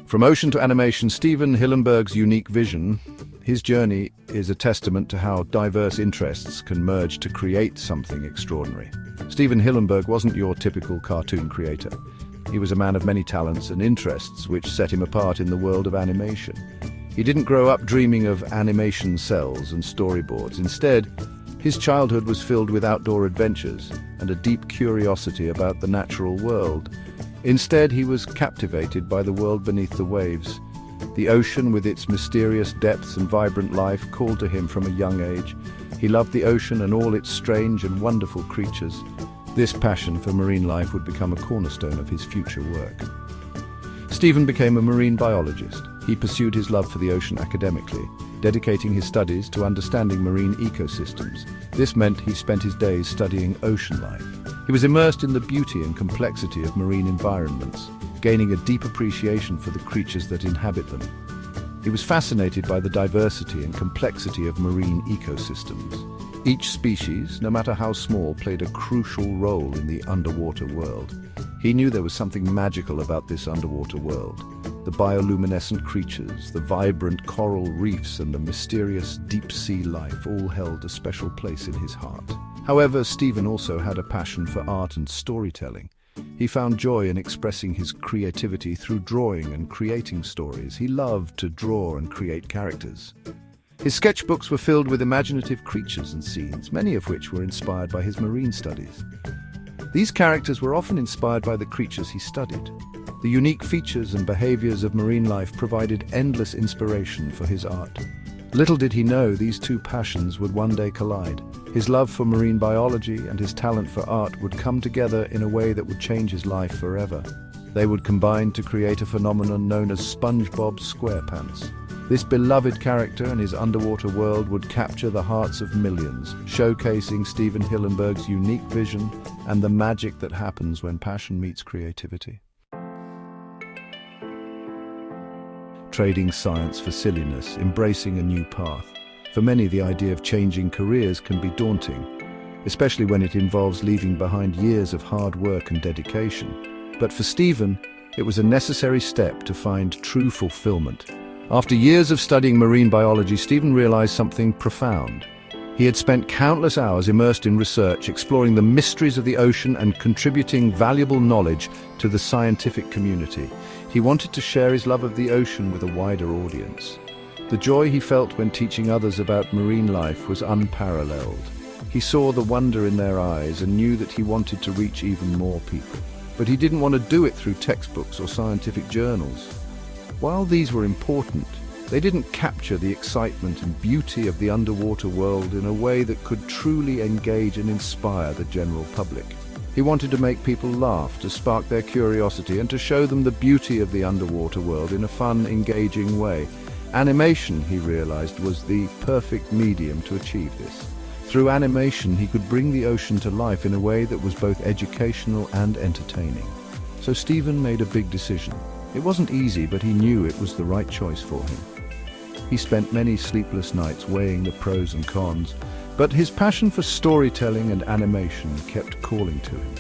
From ocean to animation, Steven Hillenburg's unique vision, his journey is a testament to how diverse interests can merge to create something extraordinary. Steven Hillenburg wasn't your typical cartoon creator. He was a man of many talents and interests which set him apart in the world of animation. He didn't grow up dreaming of animation cells and storyboards. Instead, his childhood was filled with outdoor adventures and a deep curiosity about the natural world. Instead, he was captivated by the world beneath the waves. The ocean, with its mysterious depths and vibrant life, called to him from a young age. He loved the ocean and all its strange and wonderful creatures. This passion for marine life would become a cornerstone of his future work. Steven became a marine biologist. He pursued his love for the ocean academically, dedicating his studies to understanding marine ecosystems. This meant he spent his days studying ocean life. He was immersed in the beauty and complexity of marine environments, gaining a deep appreciation for the creatures that inhabit them. He was fascinated by the diversity and complexity of marine ecosystems. Each species, no matter how small, played a crucial role in the underwater world. He knew there was something magical about this underwater world. The bioluminescent creatures, the vibrant coral reefs, and the mysterious deep-sea life all held a special place in his heart. However, Steven also had a passion for art and storytelling. He found joy in expressing his creativity through drawing and creating stories. He loved to draw and create characters. His sketchbooks were filled with imaginative creatures and scenes, many of which were inspired by his marine studies. These characters were often inspired by the creatures he studied. The unique features and behaviors of marine life provided endless inspiration for his art. Little did he know these two passions would one day collide. His love for marine biology and his talent for art would come together in a way that would change his life forever. They would combine to create a phenomenon known as SpongeBob SquarePants. This beloved character and his underwater world would capture the hearts of millions, showcasing Steven Hillenburg's unique vision and the magic that happens when passion meets creativity. Trading science for silliness, embracing a new path. For many, the idea of changing careers can be daunting, especially when it involves leaving behind years of hard work and dedication. But for Steven, it was a necessary step to find true fulfillment. After years of studying marine biology, Steven realized something profound. He had spent countless hours immersed in research, exploring the mysteries of the ocean and contributing valuable knowledge to the scientific community. He wanted to share his love of the ocean with a wider audience. The joy he felt when teaching others about marine life was unparalleled. He saw the wonder in their eyes and knew that he wanted to reach even more people. But he didn't want to do it through textbooks or scientific journals. While these were important, they didn't capture the excitement and beauty of the underwater world in a way that could truly engage and inspire the general public. He wanted to make people laugh, to spark their curiosity, and to show them the beauty of the underwater world in a fun, engaging way. Animation, he realized, was the perfect medium to achieve this. Through animation, he could bring the ocean to life in a way that was both educational and entertaining. So Steven made a big decision. It wasn't easy, but he knew it was the right choice for him. He spent many sleepless nights weighing the pros and cons, but his passion for storytelling and animation kept calling to him.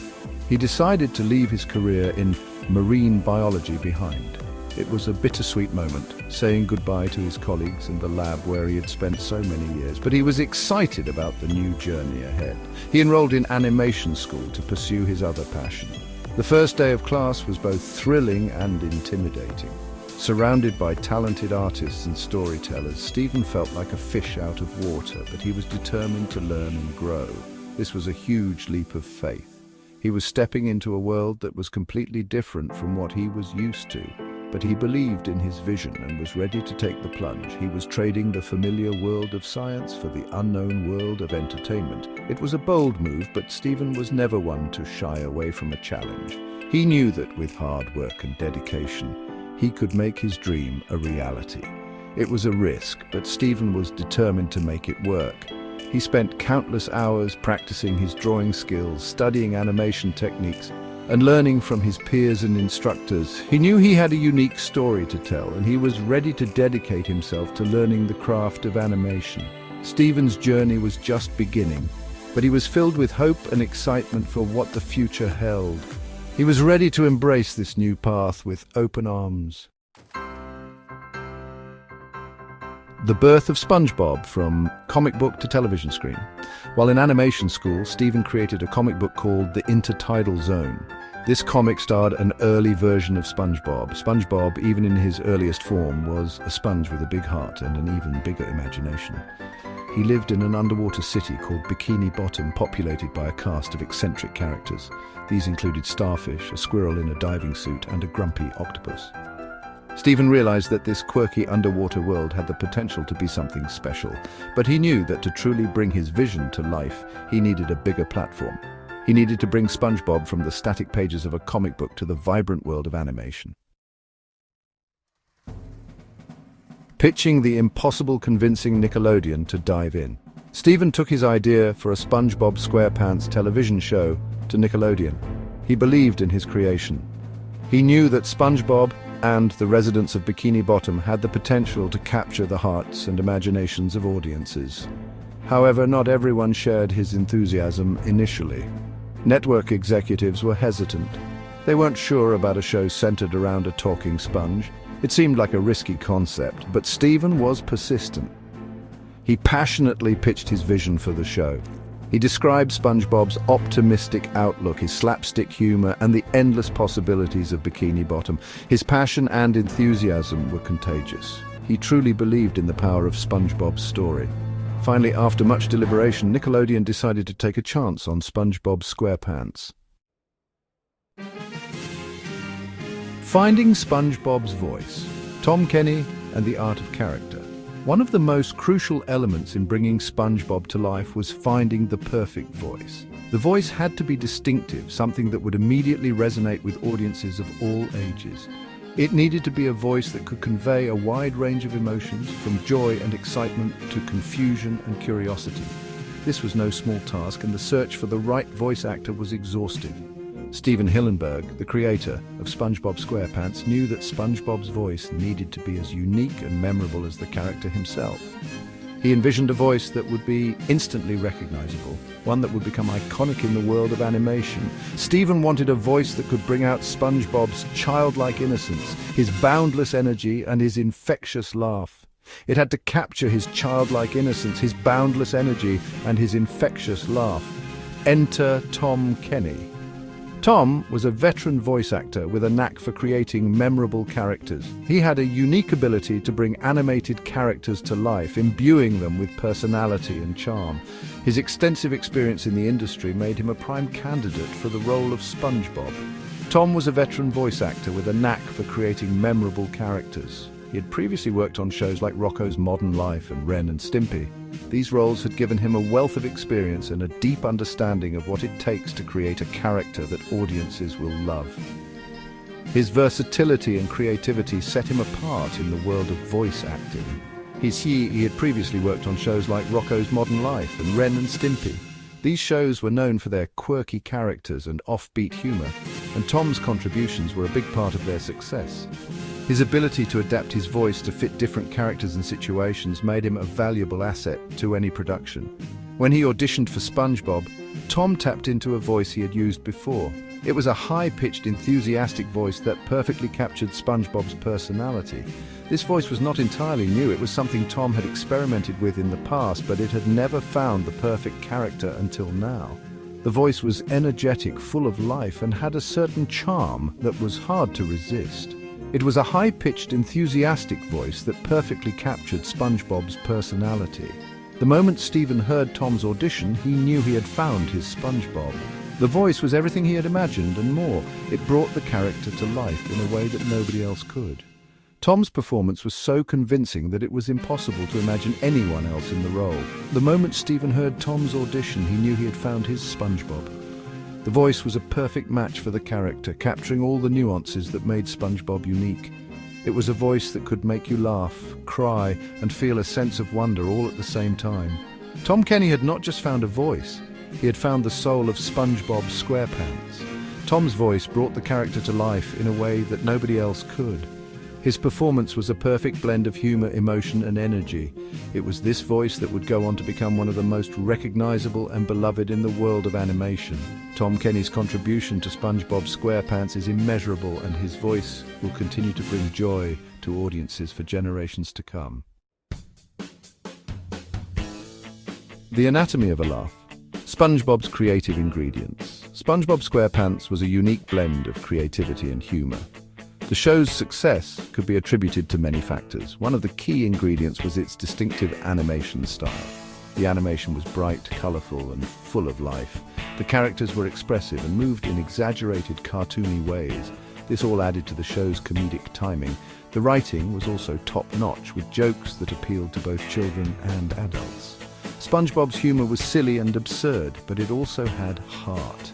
He decided to leave his career in marine biology behind. It was a bittersweet moment, saying goodbye to his colleagues in the lab where he had spent so many years, but he was excited about the new journey ahead. He enrolled in animation school to pursue his other passion. The first day of class was both thrilling and intimidating. Surrounded by talented artists and storytellers, Steven felt like a fish out of water, but he was determined to learn and grow. This was a huge leap of faith. He was stepping into a world that was completely different from what he was used to, but he believed in his vision and was ready to take the plunge. He was trading the familiar world of science for the unknown world of entertainment. It was a bold move, but Steven was never one to shy away from a challenge. He knew that with hard work and dedication, he could make his dream a reality. It was a risk, but Steven was determined to make it work. He spent countless hours practicing his drawing skills, studying animation techniques, and learning from his peers and instructors. He knew he had a unique story to tell, and he was ready to dedicate himself to learning the craft of animation. Steven's journey was just beginning, but he was filled with hope and excitement for what the future held. He was ready to embrace this new path with open arms. The birth of SpongeBob, from comic book to television screen. While in animation school, Steven created a comic book called The Intertidal Zone. This comic starred an early version of SpongeBob. SpongeBob, even in his earliest form, was a sponge with a big heart and an even bigger imagination. He lived in an underwater city called Bikini Bottom, populated by a cast of eccentric characters. These included Starfish, a squirrel in a diving suit, and a grumpy octopus. Steven realized that this quirky underwater world had the potential to be something special, but he knew that to truly bring his vision to life, he needed a bigger platform. He needed to bring SpongeBob from the static pages of a comic book to the vibrant world of animation. Pitching the impossible convincing Nickelodeon to dive in. Steven took his idea for a SpongeBob SquarePants television show to Nickelodeon. He believed in his creation. He knew that SpongeBob and the residents of Bikini Bottom had the potential to capture the hearts and imaginations of audiences. However, not everyone shared his enthusiasm initially. Network executives were hesitant. They weren't sure about a show centered around a talking sponge. It seemed like a risky concept, but Steven was persistent. He passionately pitched his vision for the show. He described SpongeBob's optimistic outlook, his slapstick humor, and the endless possibilities of Bikini Bottom. His passion and enthusiasm were contagious. He truly believed in the power of SpongeBob's story. Finally, after much deliberation, Nickelodeon decided to take a chance on SpongeBob SquarePants. Finding SpongeBob's voice, Tom Kenny and the art of character. One of the most crucial elements in bringing SpongeBob to life was finding the perfect voice. The voice had to be distinctive, something that would immediately resonate with audiences of all ages. It needed to be a voice that could convey a wide range of emotions, from joy and excitement to confusion and curiosity. This was no small task, and the search for the right voice actor was exhaustive. Steven Hillenburg, the creator of SpongeBob SquarePants, knew that SpongeBob's voice needed to be as unique and memorable as the character himself. He envisioned a voice that would be instantly recognizable, one that would become iconic in the world of animation. Steven wanted a voice that could bring out SpongeBob's childlike innocence, his boundless energy, and his infectious laugh. It had to capture his childlike innocence, his boundless energy, and his infectious laugh. Enter Tom Kenny. Tom was a veteran voice actor with a knack for creating memorable characters. He had a unique ability to bring animated characters to life, imbuing them with personality and charm. His extensive experience in the industry made him a prime candidate for the role of SpongeBob. Tom was a veteran voice actor with a knack for creating memorable characters. He had previously worked on shows like Rocko's Modern Life and Ren and Stimpy. These roles had given him a wealth of experience and a deep understanding of what it takes to create a character that audiences will love. His versatility and creativity set him apart in the world of voice acting. He had previously worked on shows like Rocko's Modern Life and Ren and Stimpy. These shows were known for their quirky characters and offbeat humor, and Tom's contributions were a big part of their success. His ability to adapt his voice to fit different characters and situations made him a valuable asset to any production. When he auditioned for SpongeBob, Tom tapped into a voice he had used before. It was a high-pitched, enthusiastic voice that perfectly captured SpongeBob's personality. This voice was not entirely new. It was something Tom had experimented with in the past, but it had never found the perfect character until now. The voice was energetic, full of life, and had a certain charm that was hard to resist. It was a high-pitched, enthusiastic voice that perfectly captured SpongeBob's personality. The moment Steven heard Tom's audition, he knew he had found his SpongeBob. The voice was everything he had imagined and more. It brought the character to life in a way that nobody else could. Tom's performance was so convincing that it was impossible to imagine anyone else in the role. The moment Steven heard Tom's audition, he knew he had found his SpongeBob. The voice was a perfect match for the character, capturing all the nuances that made SpongeBob unique. It was a voice that could make you laugh, cry, and feel a sense of wonder all at the same time. Tom Kenny had not just found a voice, he had found the soul of SpongeBob SquarePants. Tom's voice brought the character to life in a way that nobody else could. His performance was a perfect blend of humor, emotion, and energy. It was this voice that would go on to become one of the most recognizable and beloved in the world of animation. Tom Kenny's contribution to SpongeBob SquarePants is immeasurable, and his voice will continue to bring joy to audiences for generations to come. The anatomy of a laugh. SpongeBob's creative ingredients. SpongeBob SquarePants was a unique blend of creativity and humor. The show's success could be attributed to many factors. One of the key ingredients was its distinctive animation style. The animation was bright, colorful, and full of life. The characters were expressive and moved in exaggerated, cartoony ways. This all added to the show's comedic timing. The writing was also top-notch, with jokes that appealed to both children and adults. SpongeBob's humor was silly and absurd, but it also had heart.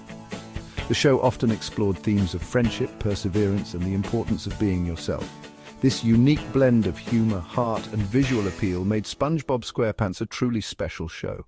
The show often explored themes of friendship, perseverance, and the importance of being yourself. This unique blend of humor, heart, and visual appeal made SpongeBob SquarePants a truly special show.